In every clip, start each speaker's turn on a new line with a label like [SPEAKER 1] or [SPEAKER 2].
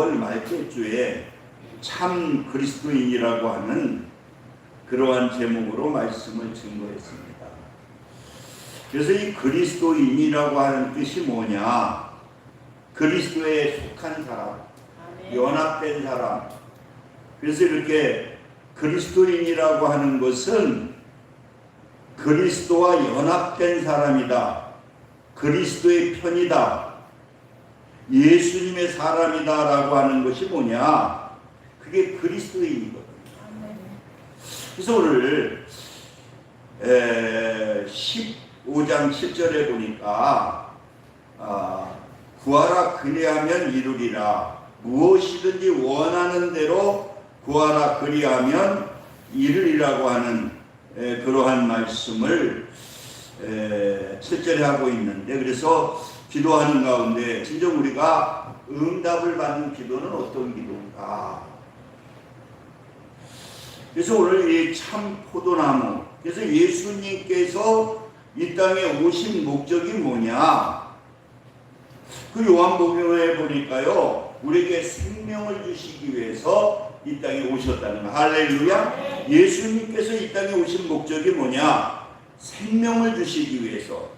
[SPEAKER 1] 말씀주에 참 그리스도인이라고 하는 그러한 제목으로 말씀을 증거했습니다. 그래서 이 그리스도인이라고 하는 뜻이 뭐냐? 그리스도에 속한 사람, 연합된 사람. 그래서 이렇게 그리스도인이라고 하는 것은 그리스도와 연합된 사람이다, 그리스도의 편이다, 예수님의 사람이다 라고 하는 것이 뭐냐? 그게 그리스도인이거든요. 그래서 오늘 15장 7절에 보니까 구하라 그리하면 이루리라, 무엇이든지 원하는 대로 구하라 그리하면 이루리라고 하는 그러한 말씀을 7절에 하고 있는데, 그래서 기도하는 가운데 진정 우리가 응답을 받는 기도는 어떤 기도인가? 그래서 오늘 이 참 포도나무, 그래서 예수님께서 이 땅에 오신 목적이 뭐냐? 그 요한복음에 보니까요, 우리에게 생명을 주시기 위해서 이 땅에 오셨다는 거. 할렐루야. 예수님께서 이 땅에 오신 목적이 뭐냐? 생명을 주시기 위해서,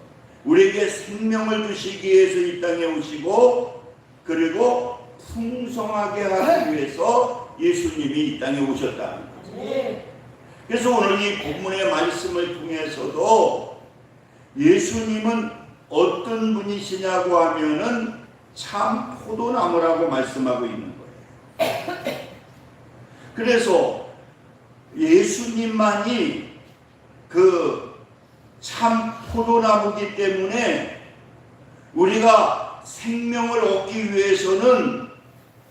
[SPEAKER 1] 우리에게 생명을 주시기 위해서 이 땅에 오시고, 그리고 풍성하게 하기 위해서 예수님이 이 땅에 오셨다는 거죠. 그래서 오늘 이 본문의 말씀을 통해서도 예수님은 어떤 분이시냐고 하면은 참 포도나무라고 말씀하고 있는 거예요. 그래서 예수님만이 그 참 포도나무이기 때문에 우리가 생명을 얻기 위해서는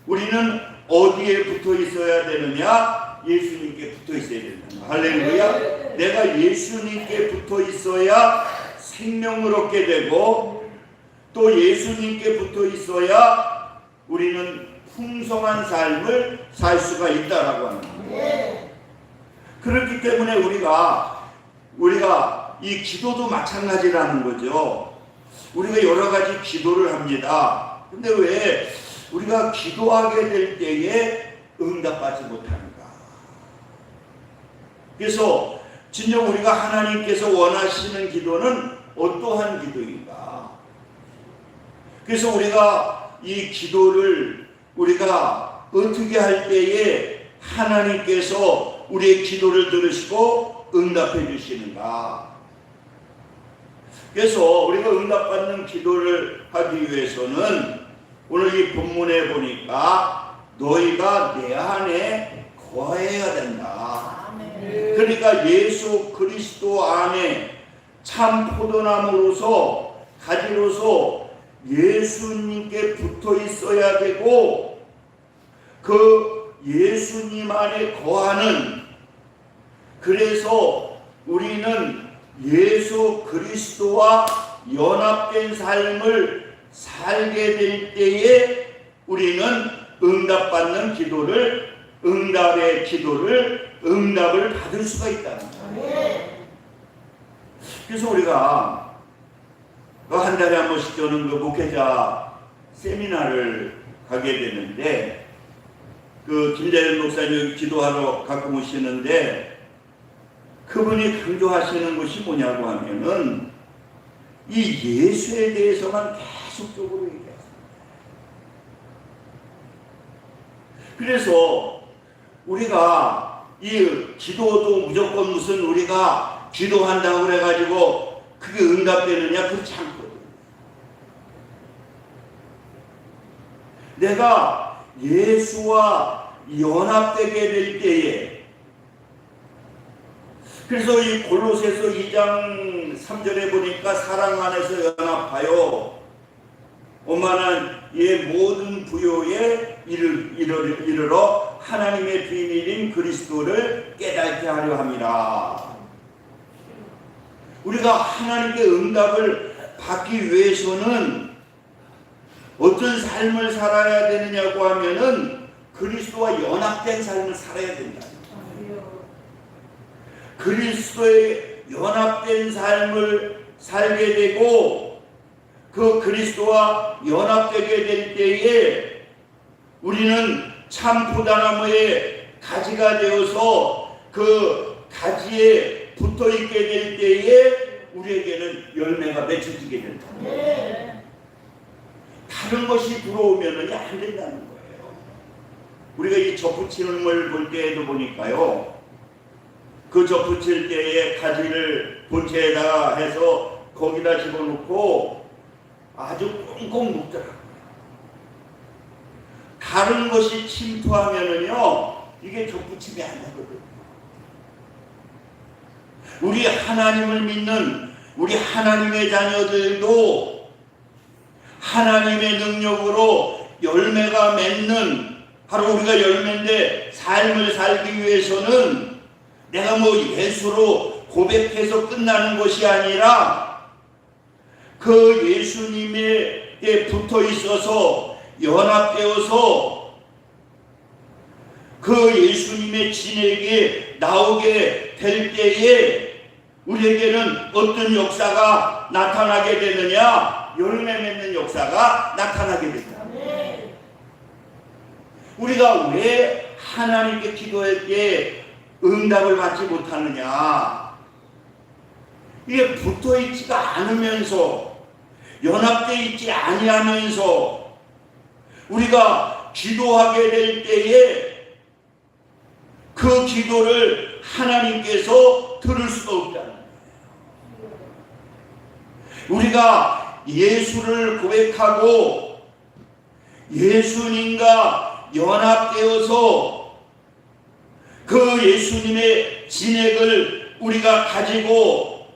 [SPEAKER 1] 우리는 어디에 붙어 있어야 되느냐? 예수님께 붙어 있어야 된다. 할렐루야. 내가 예수님께 붙어 있어야 생명을 얻게 되고, 또 예수님께 붙어 있어야 우리는 풍성한 삶을 살 수가 있다라고 하는 거예요. 그렇기 때문에 우리가 이 기도도 마찬가지라는 거죠. 우리가 여러 가지 기도를 합니다. 근데 왜 우리가 기도하게 될 때에 응답받지 못합니까? 그래서 진정 우리가 하나님께서 원하시는 기도는 어떠한 기도인가? 그래서 우리가 이 기도를 우리가 어떻게 할 때에 하나님께서 우리의 기도를 들으시고 응답해 주시는가? 그래서 우리가 응답받는 기도를 하기 위해서는 오늘 이 본문에 보니까 너희가 내 안에 거해야 된다. 그러니까 예수 그리스도 안에 참 포도나무로서, 가지로서 예수님께 붙어 있어야 되고, 그 예수님 안에 거하는, 그래서 우리는 예수 그리스도와 연합된 삶을 살게 될 때에 우리는 응답받는 기도를, 응답을 받을 수가 있다는 거예요. 그래서 우리가 한 달에 한 번씩 저는 그 목회자 세미나를 가게 되는데, 그 김대현 목사님이 기도하러 가끔 오시는데, 그분이 강조하시는 것이 뭐냐고 하면은 이 예수에 대해서만 계속적으로 얘기하십니다. 그래서 우리가 이 기도도 무조건 무슨 우리가 기도한다고 그래가지고 그게 응답되느냐? 그렇지 않거든요. 내가 예수와 연합되게 될 때에, 그래서 이 골로새서 2장 3절에 보니까 사랑 안에서 연합하여 오만한 모든 부요에 이르러 하나님의 비밀인 그리스도를 깨닫게 하려 함이라. 우리가 하나님께 응답을 받기 위해서는 어떤 삶을 살아야 되느냐고 하면은 그리스도와 연합된 삶을 살아야 된다. 그리스도의 연합된 삶을 살게 되고, 그 그리스도와 연합되게 될 때에 우리는 참 포도나무의 가지가 되어서 그 가지에 붙어 있게 될 때에 우리에게는 열매가 맺혀지게 된다. 다른 것이 들어오면은 안 된다는 거예요. 우리가 이 접붙이는 걸 볼 때에도 보니까요, 그 접붙일 때에 가지를 본체에다가 해서 거기다 집어넣고 아주 꽁꽁 묶더라고요. 다른 것이 침투하면은요, 이게 접붙임이 안 되거든요. 우리 하나님을 믿는 우리 하나님의 자녀들도 하나님의 능력으로 열매가 맺는, 바로 우리가 열매인데, 삶을 살기 위해서는 내가 뭐 예수로 고백해서 끝나는 것이 아니라 그 예수님에 붙어 있어서 연합되어서 그 예수님의 진에게 나오게 될 때에 우리에게는 어떤 역사가 나타나게 되느냐? 열매 맺는 역사가 나타나게 된다. 우리가 왜 하나님께 기도할 때 응답을 받지 못하느냐? 이게 붙어 있지가 않으면서, 연합되어 있지 아니하면서 우리가 기도하게 될 때에 그 기도를 하나님께서 들을 수가 없다는 거예요. 우리가 예수를 고백하고 예수님과 연합되어서 그 예수님의 진액을 우리가 가지고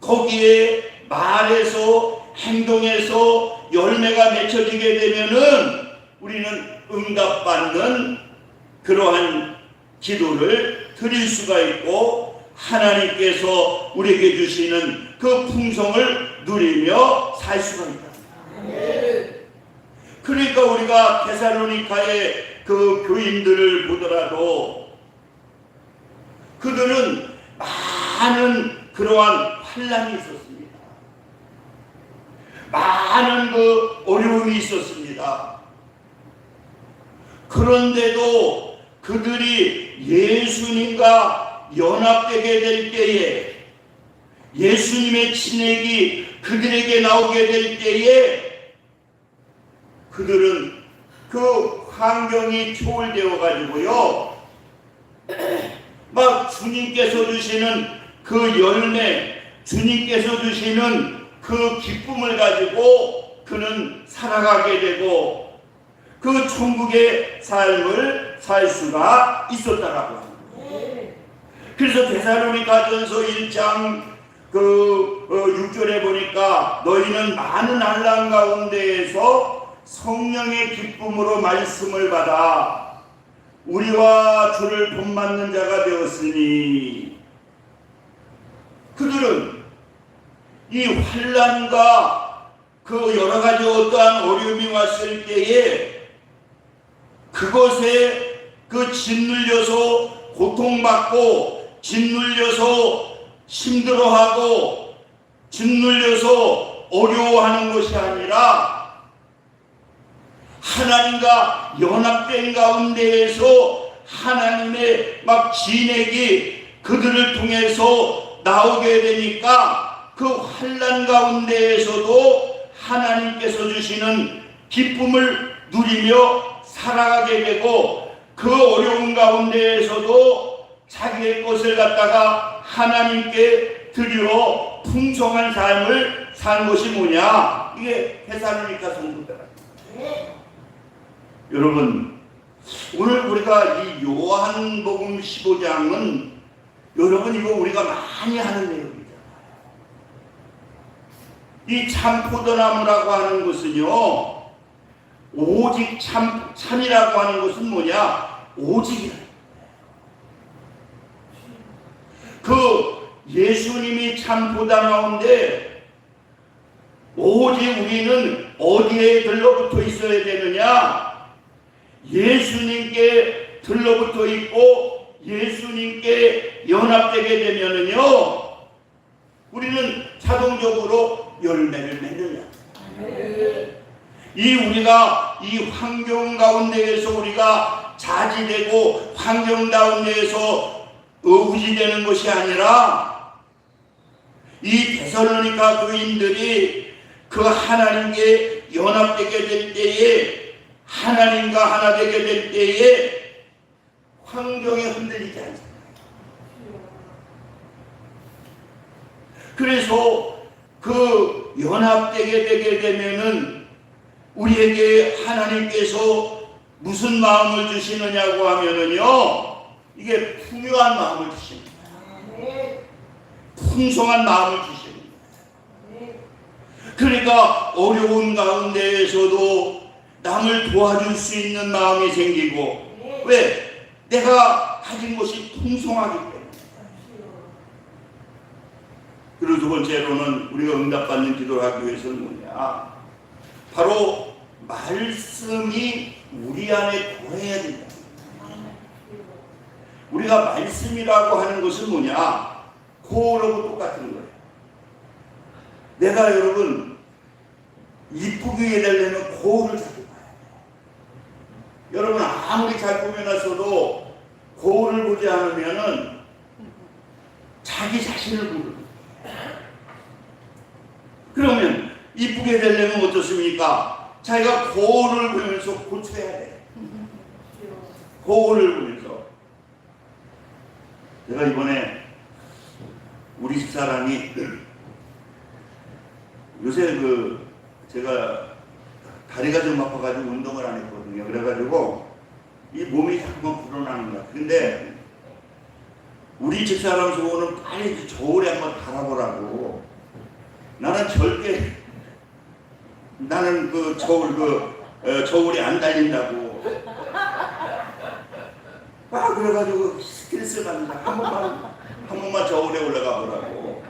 [SPEAKER 1] 거기에 말해서 행동해서 열매가 맺혀지게 되면은 우리는 응답받는 그러한 기도를 드릴 수가 있고 하나님께서 우리에게 주시는 그 풍성을 누리며 살 수가 있다. 그러니까 우리가 데살로니가의 그 교인들을 보더라도 그들은 많은 그러한 환난이 있었습니다. 많은 그 어려움이 있었습니다. 그런데도 그들이 예수님과 연합되게 될 때에, 예수님의 진액이 그들에게 나오게 될 때에 그들은 그 환경이 초월되어 가지고요, 막 주님께서 주시는 그 열매, 주님께서 주시는 그 기쁨을 가지고 그는 살아가게 되고 그 천국의 삶을 살 수가 있었다라고 합니다. 그래서 데살로니가전서 1장 6절에 보니까 너희는 많은 난란 가운데에서 성령의 기쁨으로 말씀을 받아 우리와 주를 본받는 자가 되었으니, 그들은 이 환난과 그 여러 가지 어떠한 어려움이 왔을 때에 그것에 그 짓눌려서 고통받고 짓눌려서 힘들어하고 짓눌려서 어려워하는 것이 아니라 하나님과 연합된 가운데에서 하나님의 막 진액이 그들을 통해서 나오게 되니까 그 환난 가운데에서도 하나님께서 주시는 기쁨을 누리며 살아가게 되고 그 어려운 가운데에서도 자기의 것을 갖다가 하나님께 드리러 풍성한 삶을 산 것이 뭐냐? 이게 데살로니가 성도들. 여러분, 오늘 우리가 이 요한복음 15장은 여러분 이거 우리가 많이 하는 내용이잖아요. 이 참포도나무라고 하는 것은요, 오직 참이라고 하는 것은 뭐냐? 오직이다. 그 예수님이 참포도나무인데 오직 우리는 어디에 들러붙어 있어야 되느냐? 예수님께 들러붙어 있고 예수님께 연합되게 되면은요, 우리는 자동적으로 열매를 맺느냐? 이 우리가 이 환경 가운데에서 우리가 자지되고 환경 가운데에서 의지되는 것이 아니라 이 데살로니가 교인들이 그 하나님께 연합되게 될 때에 하나님과 하나 되게 될 때에 환경에 흔들리지 않습니다. 그래서 그 연합되게 되게 되면은 우리에게 하나님께서 무슨 마음을 주시느냐고 하면은요, 이게 풍요한 마음을 주십니다. 풍성한 마음을 주십니다. 그러니까 어려운 가운데에서도 남을 도와줄 수 있는 마음이 생기고, 왜? 내가 가진 것이 풍성하기 때문에. 그리고 두 번째로는 우리가 응답받는 기도를 하기 위해서는 뭐냐? 바로 말씀이 우리 안에 거해야 된다. 우리가 말씀이라고 하는 것은 뭐냐? 고라고 똑같은 거예요. 내가 여러분 이쁘게 해달라면 고를 잘 봐야 돼요. 여러분 아무리 잘 꾸며놨어도 고를 보지 않으면은 자기 자신을 모르는 거예요. 그러면 이쁘게 되려면 어떻습니까? 자기가 거울을 보면서 고쳐야 돼. 거울을 보면서. 제가 이번에 우리 집사람이 요새 제가 다리가 좀 아파가지고 운동을 안 했거든요. 그래가지고 이 몸이 자꾸만 불어나는 거야. 근데 우리 집사람 소원은 빨리 저울에 한번 달아보라고. 나는 절대 나는 저울이 안 달린다고. 그래가지고 스트레스 받는다. 한 번만 저울에 올라가 보라고.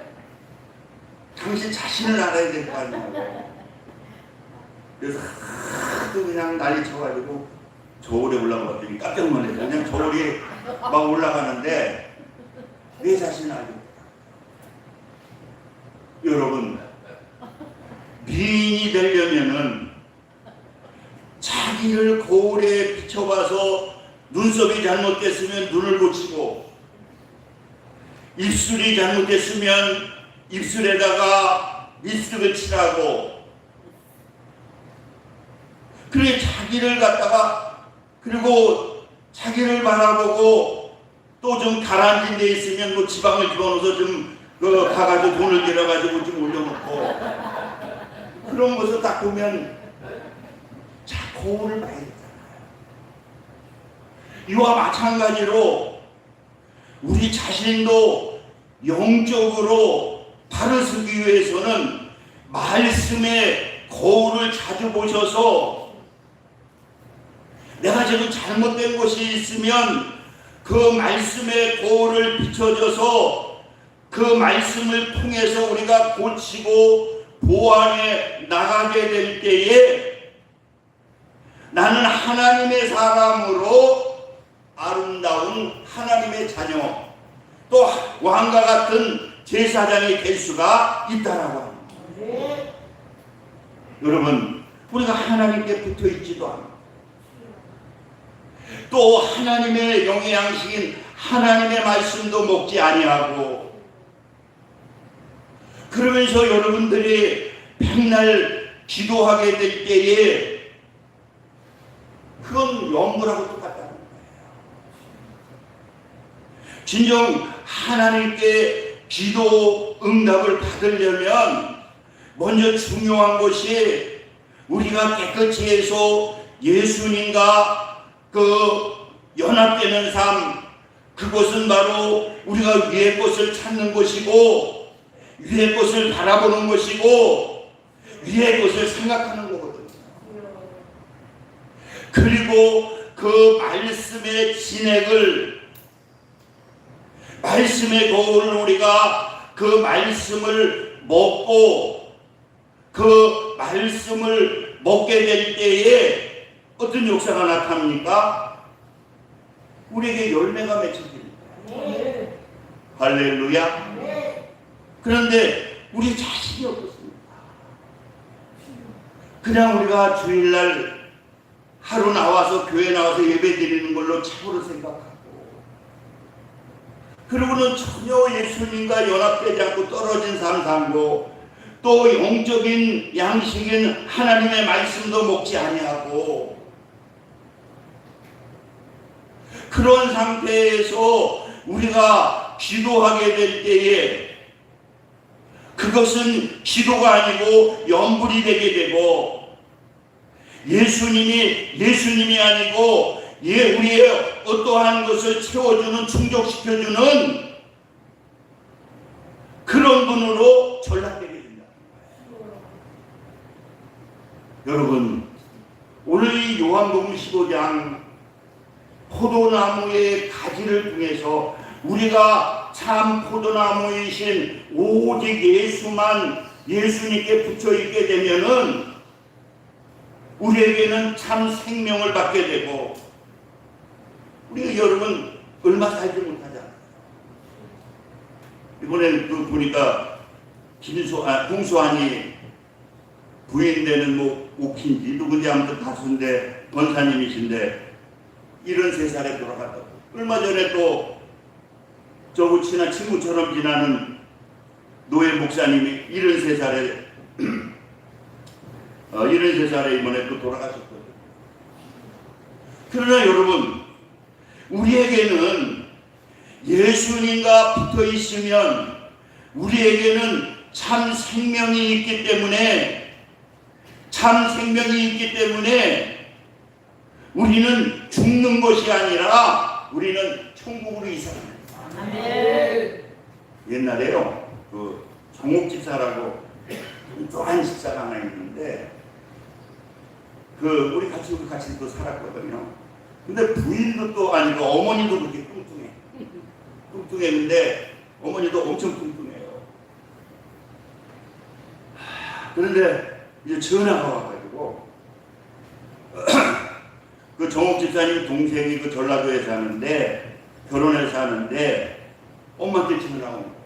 [SPEAKER 1] 당신 자신을 알아야 될 거 아니냐고. 그래서 하도 그냥 난리 쳐가지고 저울에 올라가더니 깜짝 놀랐어요. 그냥 저울이 막 올라가는데 내 자신을 알고. 여러분, 미인이 되려면은 자기를 거울에 비춰봐서 눈썹이 잘못됐으면 눈을 고치고, 입술이 잘못됐으면 입술에다가 립스틱을 칠하고, 그래 자기를 갖다가, 그리고 자기를 바라보고 또 좀 가라앉은 데 있으면 뭐 지방을 집어넣어서 좀 가가지고 돈을 들여가지고 좀 올려놓고, 그런 것을 딱 보면 자 거울을 봐야 되잖아요. 이와 마찬가지로 우리 자신도 영적으로 바로 서기 위해서는 말씀의 거울을 자주 보셔서 내가 지금 잘못된 것이 있으면 그 말씀의 거울을 비춰줘서 그 말씀을 통해서 우리가 고치고 보완해 나가게 될 때에 나는 하나님의 사람으로 아름다운 하나님의 자녀, 또 왕과 같은 제사장이 될 수가 있다라고 합니다. 여러분, 우리가 하나님께 붙어 있지도 않고 또 하나님의 영의 양식인 하나님의 말씀도 먹지 아니하고, 그러면서 여러분들이 백날 기도하게 될 때에 그건 연물하고 똑같다는 거예요. 진정 하나님께 기도 응답을 받으려면 먼저 중요한 것이 우리가 깨끗이 해서 예수님과 연합되는 삶, 그것은 바로 우리가 위의 것을 찾는 것이고 위의 것을 바라보는 것이고 위의 것을 생각하는 거거든요. 그리고 그 말씀의 진액을, 말씀의 거울을 우리가 그 말씀을 먹고 그 말씀을 먹게 될 때에 어떤 역사가 나타납니까? 우리에게 열매가 맺혀집니다. 할렐루야. 그런데 우리 자신이 어떻습니까? 그냥 우리가 주일날 하루 나와서 교회 나와서 예배 드리는 걸로 최고로 생각하고, 그리고는 전혀 예수님과 연합되지 않고 떨어진 삶 살고, 또 영적인 양식인 하나님의 말씀도 먹지 아니하고, 그런 상태에서 우리가 기도하게 될 때에 그것은 기도가 아니고 연불이 되게 되고, 예수님이 아니고 우리의 어떠한 것을 채워주는, 충족시켜주는 그런 분으로 전락되게 된다. 여러분, 오늘 이 요한복음 15장 포도나무의 가지를 통해서 우리가 참 포도나무이신 오직 예수님께 붙여 있게 되면은 우리에게는 참 생명을 받게 되고, 우리가 여러분 얼마 살지 못하잖아요. 이번에 보니까 공수환이 부인되는 옥힌지 누군지 아무튼 가수인데 권사님이신데 73살에 돌아갔다고. 얼마 전에 또 저하고 친한 친구처럼 지나는 노예 목사님이 73살에 이번에 또 돌아가셨거든요. 그러나 여러분, 우리에게는 예수님과 붙어 있으면 우리에게는 참 생명이 있기 때문에 우리는 죽는 것이 아니라 우리는 천국으로 이사합니다. 옛날에요, 그 정옥집사라고 또한 집사가 하나 있는데, 우리 같이 또 살았거든요. 근데 부인도 또 아니고 어머니도 그렇게 뚱뚱했는데 어머니도 엄청 뚱뚱해요. 그런데 이제 전화가 와가지고 그 정옥 집사님 동생이 그 전라도에 사는데, 결혼해서 사는데 엄마한테 전화가 온 거예요.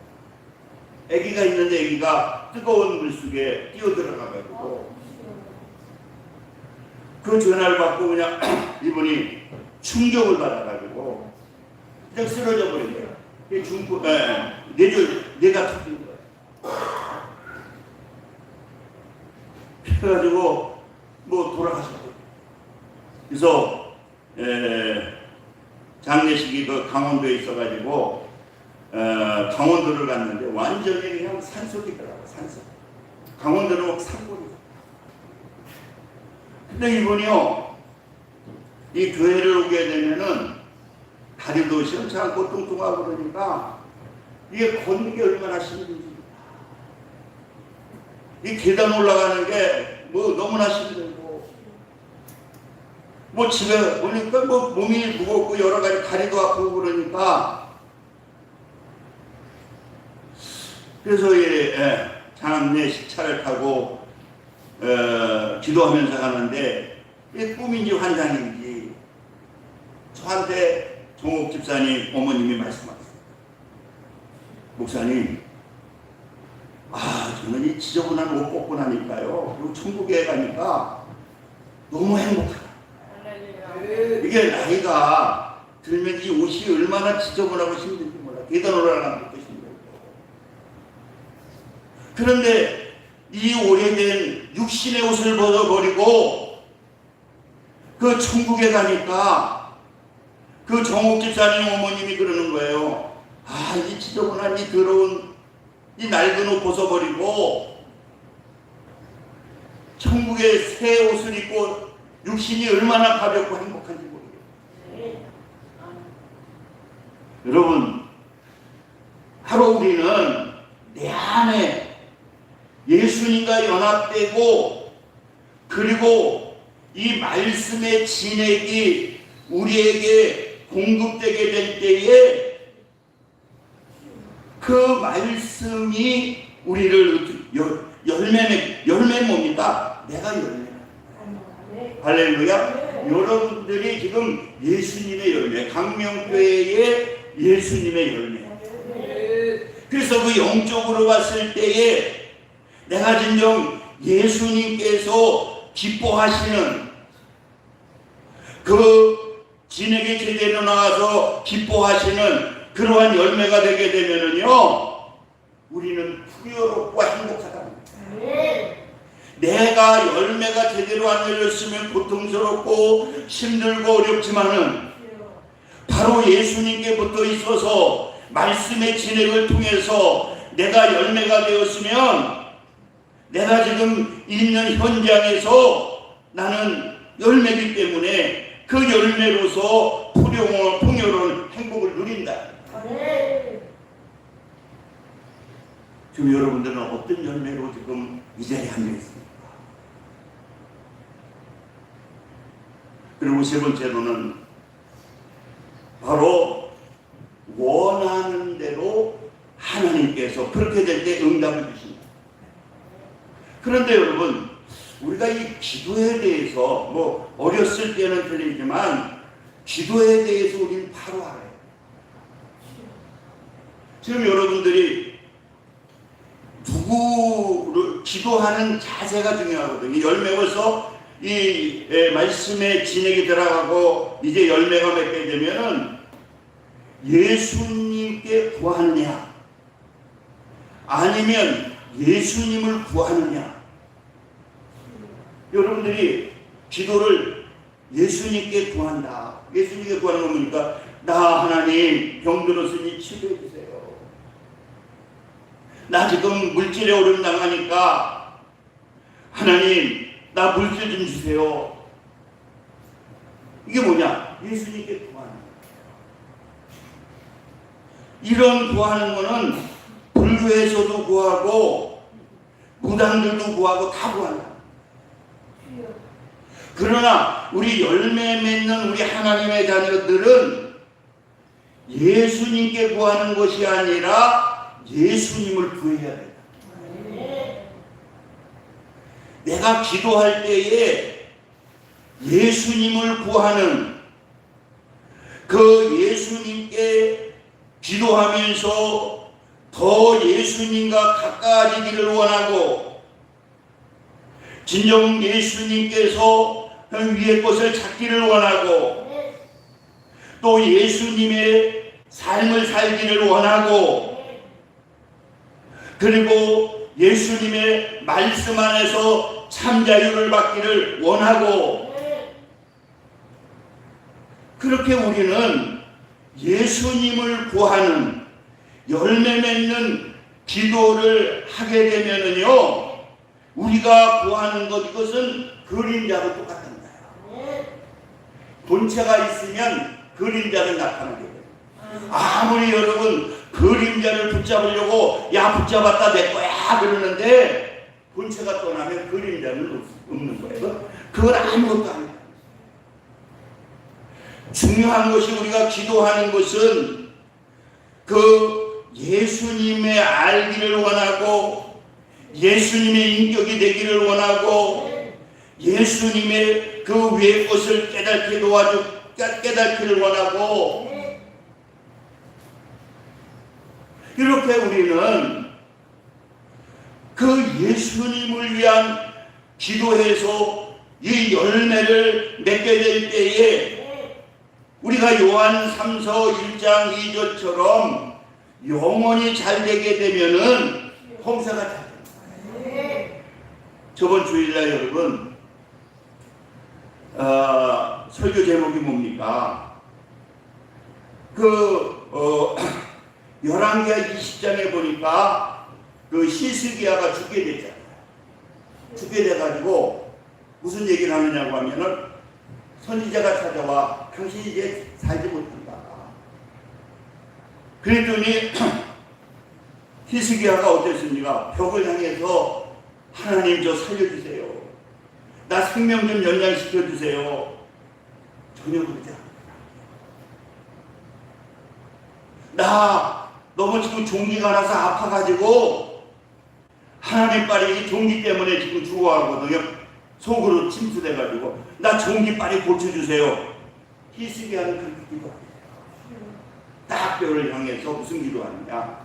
[SPEAKER 1] 아기가 있는데 아기가 뜨거운 물속에 뛰어들어가가지고, 그 전화를 받고 그냥 이분이 충격을 받아가지고 그냥 쓰러져 버린 거예요. 뇌가 터진 거예요. 그래가지고 돌아가셨거든요. 그래서 장례식이 그 강원도에 있어가지고 강원도를 갔는데 완전히 그냥 산속이더라고요. 산속. 강원도는 막 산골이죠. 근데 이분이요, 이 교회를 오게 되면은 다리도 시원찮고 뚱뚱하고 그러니까 이게 걷는 게 얼마나 힘든지, 이 계단 올라가는 게 너무나 힘들고, 집에 오니까 몸이 무겁고 여러 가지 다리도 아프고 그러니까, 그래서 장례식 차를 타고 기도하면서 가는데, 이게 꿈인지 환상인지 저한테 정옥 집사님 어머님이 말씀하셨어요. 목사님, 저는 이 지저분한 옷 벗고 나니까요, 그리고 천국에 가니까 너무 행복하다. 이게 나이가 들면 이 옷이 얼마나 지저분하고 힘든지 몰라. 계단 올라가는 것도 힘들고. 그런데 이 오래된 육신의 옷을 벗어버리고 그 천국에 가니까 그 정옥 집사님 어머님이 그러는 거예요. 이 지저분한 이 더러운 이 낡은 옷 벗어버리고 천국에 새 옷을 입고 육신이 얼마나 가볍고 행복한지 모르겠어요. 여러분, 바로 우리는 내 안에 예수님과 연합되고, 그리고 이 말씀의 진액이 우리에게 공급되게 될 때에 그 말씀이 우리를 열매는 뭡니까? 내가 열매. 할렐루야. 여러분들이 지금 예수님의 열매, 강명교회의 예수님의 열매. 그래서 그 영적으로 봤을 때에 내가 진정 예수님께서 기뻐하시는 그 진에게 제대로 나와서 기뻐하시는 그러한 열매가 되게 되면은요, 우리는 풍요롭고 행복하다. 내가 열매가 제대로 안 열렸으면 고통스럽고 힘들고 어렵지만은 바로 예수님께 붙어 있어서 말씀의 진액을 통해서 내가 열매가 되었으면 내가 지금 있는 현장에서 나는 열매이기 때문에 그 열매로서 풍요로운 행복을 누린다. 지금 여러분들은 어떤 열매로 지금 이 자리에 앉아있습니까? 그리고 세 번째로는 바로 원하는 대로 하나님께서 그렇게 될 때 응답을 주신다. 그런데 여러분, 우리가 이 기도에 대해서 뭐 어렸을 때는 틀리지만 기도에 대해서 우리는 바로 알아요. 지금 여러분들이 누구를 기도하는 자세가 중요하거든요. 열매로서 이 말씀의 진액이 들어가고 이제 열매가 맺게 되면은 예수님께 구하느냐 아니면 예수님을 구하느냐. 여러분들이 기도를 예수님께 구한다. 예수님께 구하는 건 뭡니까? 나 하나님 병들었으니 치료해 주세요. 나 지금 물질에 어려움 당하니까 하나님 나 물질 좀 주세요. 이게 뭐냐? 예수님께 구하는 거예요. 이런 구하는 거는 불교에서도 구하고 무당들도 구하고 다 구한다. 그러나 우리 열매 맺는 우리 하나님의 자녀들은 예수님께 구하는 것이 아니라 예수님을 구해야 된다. 내가 기도할 때에 예수님을 구하는 그 예수님께 기도하면서 더 예수님과 가까워지기를 원하고 진정 예수님께서 위의 것을 찾기를 원하고 또 예수님의 삶을 살기를 원하고 그리고 예수님의 말씀 안에서 참 자유를 받기를 원하고 그렇게 우리는 예수님을 구하는 열매 맺는 기도를 하게 되면은요 우리가 구하는 것 이것은 그림자도 똑같습니다. 본체가 있으면 그림자는 나타나게 돼요. 아무리 여러분 그림자를 붙잡으려고 야 붙잡았다 내 거야 그러는데 본체가 떠나면 그림자는 없는 거예요. 그건 아무것도 아니다. 중요한 것이 우리가 기도하는 것은 그 예수님의 알기를 원하고 예수님의 인격이 되기를 원하고 예수님의 그 위의 것을 깨닫기를 원하고 이렇게 우리는 그 예수님을 위한 기도해서 이 열매를 맺게 될 때에 우리가 요한 3서 1장 2절처럼 영원히 잘 되게 되면은 홍사가 잘 됩니다. 저번 주일날 여러분 설교 제목이 뭡니까? 열왕기하 20장에 보니까 그 히스기야가 죽게 됐잖아요. 죽게 돼가지고 무슨 얘기를 하느냐고 하면은 선지자가 찾아와 당신이 이제 살지 못한다. 그랬더니 히스기야가 어땠습니까? 벽을 향해서 하나님 저 살려주세요. 나 생명 좀 연장시켜주세요. 전혀 그러지 않아요. 나 너무 지금 종기가 나서 아파가지고 하나님 빨리 이 종기 때문에 지금 죽어가거든요. 속으로 침수돼가지고 나 종기 빨리 고쳐주세요. 히스기야는 그렇게 기도합니다. 딱 뼈를 향해서 무슨 기도하느냐?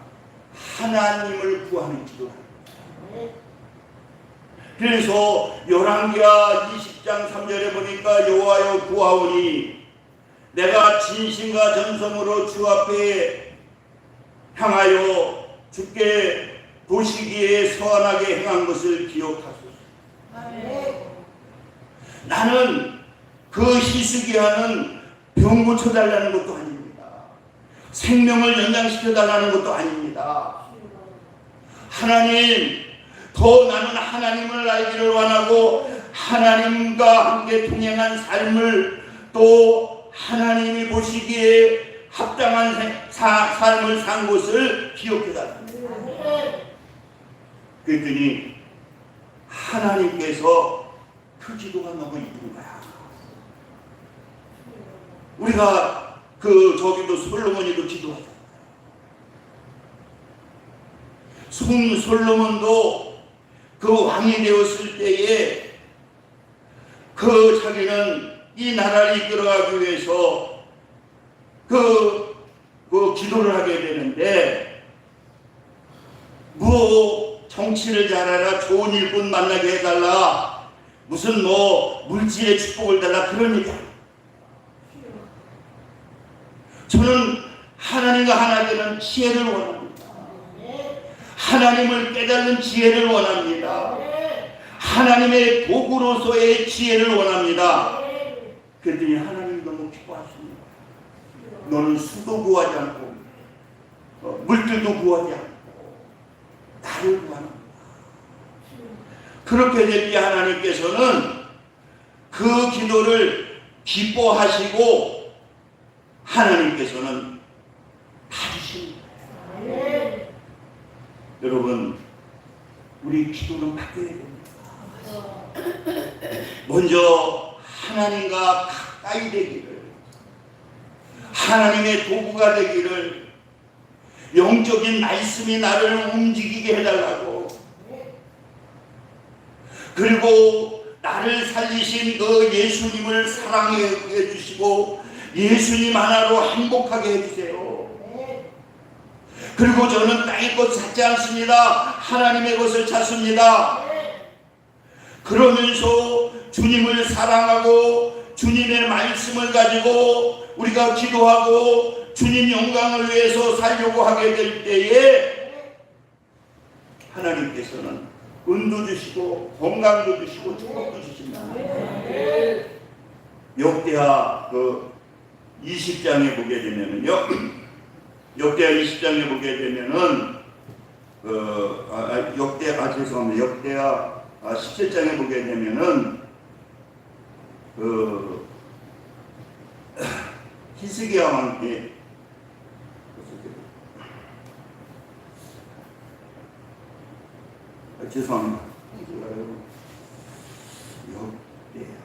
[SPEAKER 1] 하나님을 구하는 기도합니다. 그래서 열왕기하 20장 10장 3절에 보니까 여호와여 구하오니 내가 진심과 전성으로 주 앞에 향하여 주께 보시기에 선하게 행한 것을 기억하소서. 나는 그 희숙이하는 병 고쳐달라는 것도 아닙니다. 생명을 연장시켜달라는 것도 아닙니다. 하나님, 더 나는 하나님을 알기를 원하고 하나님과 함께 동행한 삶을 또 하나님이 보시기에 합당한 삶을 산 것을 기억해달라. 그랬더니 하나님께서 그 기도가 너무 이쁜 거야. 우리가 저기도 솔로몬이도 기도하잖아. 솔로몬도 그 왕이 되었을 때에 자기는 이 나라를 이끌어가기 위해서 그 기도를 하게 되는데, 정치를 잘하라, 좋은 일꾼 만나게 해달라, 무슨 물질의 축복을 달라, 그런 얘기 아니에요. 저는 하나님과 하나 되는 지혜를 원합니다. 하나님을 깨닫는 지혜를 원합니다. 하나님의 도구로서의 지혜를 원합니다. 그랬더니 하나님 너무 기뻐하십니다. 너는 수도 구하지 않고 물들도 구하지 않고 나를 구하는 거야. 그렇게 될 때 하나님께서는 그 기도를 기뻐하시고 하나님께서는 다 주십니다. 여러분, 우리 기도는 바뀌어야 됩니다. 먼저 하나님과 가까이 되기를, 하나님의 도구가 되기를, 영적인 말씀이 나를 움직이게 해달라고, 그리고 나를 살리신 그 예수님을 사랑해 주시고 예수님 하나로 행복하게 해주세요. 그리고 저는 땅의 것 찾지 않습니다. 하나님의 것을 찾습니다. 그러면서 주님을 사랑하고 주님의 말씀을 가지고 우리가 기도하고 주님 영광을 위해서 살려고 하게 될 때에 하나님께서는 은도 주시고 건강도 주시고 축복도 주십니다. 역대하 20장에 보게 되면은요, 역대하 20장에 보게 되면은 역대하 17장에 보게 되면은 히스기야 왕이 죄송합니다. 역대하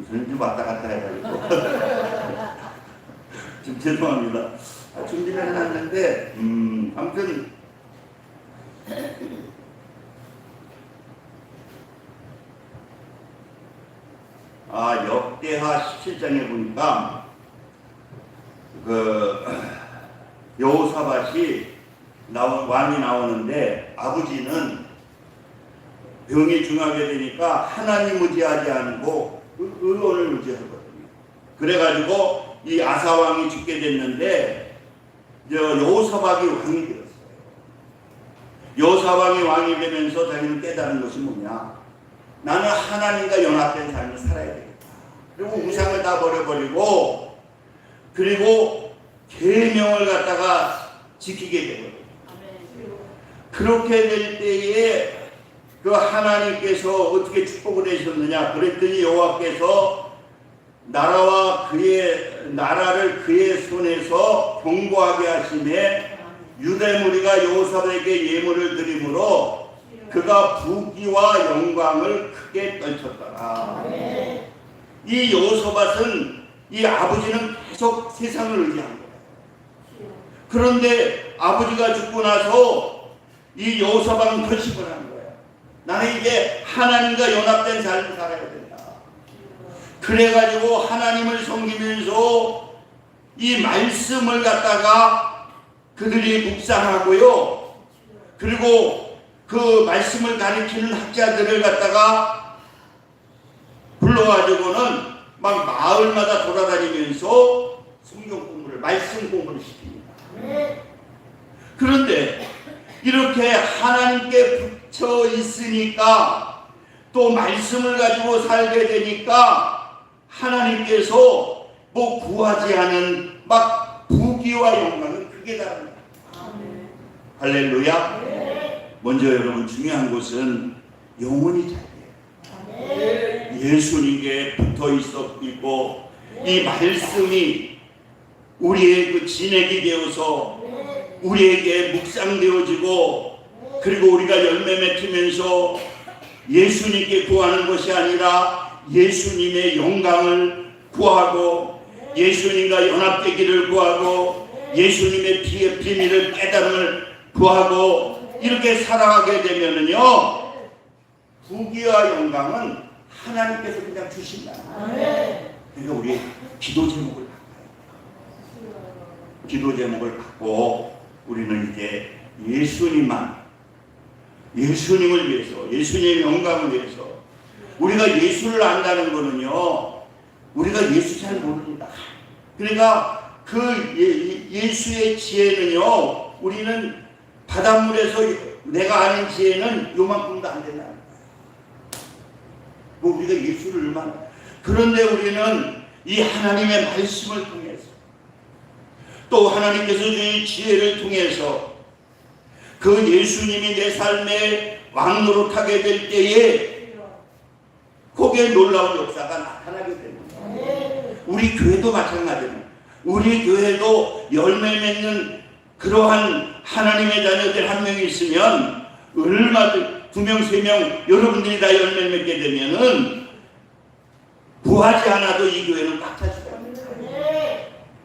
[SPEAKER 1] 저는 좀 왔다 갔다 해가지고 좀 죄송합니다. 준비를 해놨는데 아무튼 역대하 17장에 보니까 여호사밧이 왕이 나오는데 아버지는 병이 중하게 되니까 하나님 의지하지 않고 의원을 의지하거든요. 그래가지고 이 아사 왕이 죽게 됐는데 여호사밧이 왕이 되었어요. 여호사밧이 왕이 되면서 자기는 깨달은 것이 뭐냐? 나는 하나님과 연합된 삶을 살아야 되겠다. 그리고 우상을 다 버려버리고 그리고 계명을 갖다가 지키게 되거든요. 그렇게 될 때에 그 하나님께서 어떻게 축복을 해주셨느냐? 그랬더니 여호와께서 나라를 그의 손에서 경고하게 하심에 유대 무리가 여호사밧에게 예물을 드림으로 그가 부귀와 영광을 크게 떨쳤더라. 이 여호사밧은 이 아버지는 계속 세상을 의지한 거예요. 그런데 아버지가 죽고 나서 이 여호사밧은 결심을 한 거야. 나는 이제 하나님과 연합된 삶을 살아야 된다. 그래가지고 하나님을 섬기면서 이 말씀을 갖다가 그들이 묵상하고요. 그리고 그 말씀을 가리키는 학자들을 갖다가 불러가지고는 막 마을마다 돌아다니면서 성경 공부를, 말씀 공부를 시킵니다. 그런데 이렇게 하나님께 붙여 있으니까 또 말씀을 가지고 살게 되니까 하나님께서 뭐 구하지 않은 막 부귀와 영광은 크게 다릅니다. 할렐루야. 먼저 여러분 중요한 것은 영혼이 잘 돼요. 예수님께 붙어 있고 이 말씀이 우리의 그 진액이 되어서 우리에게 묵상되어지고 그리고 우리가 열매 맺히면서 예수님께 구하는 것이 아니라 예수님의 영광을 구하고 예수님과 연합되기를 구하고 예수님의 피의 비밀을 깨달음을 구하고 이렇게 살아가게 되면은요 부귀와 영광은 하나님께서 그냥 주신다. 그러니까 우리 기도 제목을 바꿔요. 기도 제목을 바꾸고 우리는 이제 예수님을 위해서 예수님의 영광을 위해서 우리가 예수를 안다는 거는요 우리가 예수 잘 모릅니다. 그러니까 그 예수의 지혜는요 우리는 바닷물에서 내가 아는 지혜는 요만큼도 안 된다. 뭐 우리가 예수를 얼마나 그런데 우리는 이 하나님의 말씀을 통해서 또 하나님께서 주신 지혜를 통해서 그 예수님이 내 삶에 왕노릇하게 될 때에 거기에 놀라운 역사가 나타나게 됩니다. 우리 교회도 마찬가지입니다. 우리 교회도 열매 맺는 그러한 하나님의 자녀들 한 명이 있으면 얼마든 2명, 3명 여러분들이 다 열매 맺게 되면은 구하지 않아도 이 교회는 꽉 차죠.